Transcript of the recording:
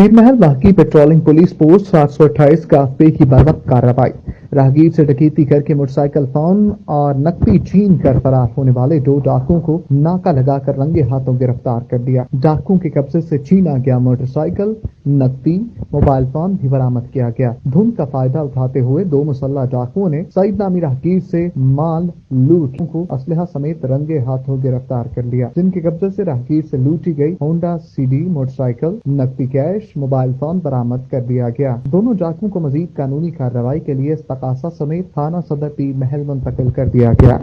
پیرمحل واہگی patrolling police post 728 کا ہفتے کی بروقت کاروائی۔ راہگیر سے ڈکیٹی کر کے موٹرسائیکل فون اور نقدی چھین کر فرار ہونے والے 2 ڈاکوؤں کو ناکہ لگا کر رنگے ہاتھوں گرفتار کر لیا۔ ڈاکوؤں کے قبضے سے چھینا گیا موٹرسائیکل، نقدی، موبائل فون بھی برآمد کیا گیا۔ دھند کا فائدہ اٹھاتے ہوئے 2 مسلح ڈاکوؤں نے سعید نامی راہگیر سے مال لوٹ کو اسلحہ سمیت رنگے ہاتھوں گرفتار کر لیا، جن کے قبضے سے راہگیر سے لوٹی گئی ہونڈا CD موٹرسائیکل، نقدی کیش، موبائل فون برآمد کر لیا گیا۔ دونوں ڈاکوؤں کو مزید قانونی کارروائی کے لیے تقاصا سمیت تھانہ صدر پیرمحل منتقل کر دیا گیا۔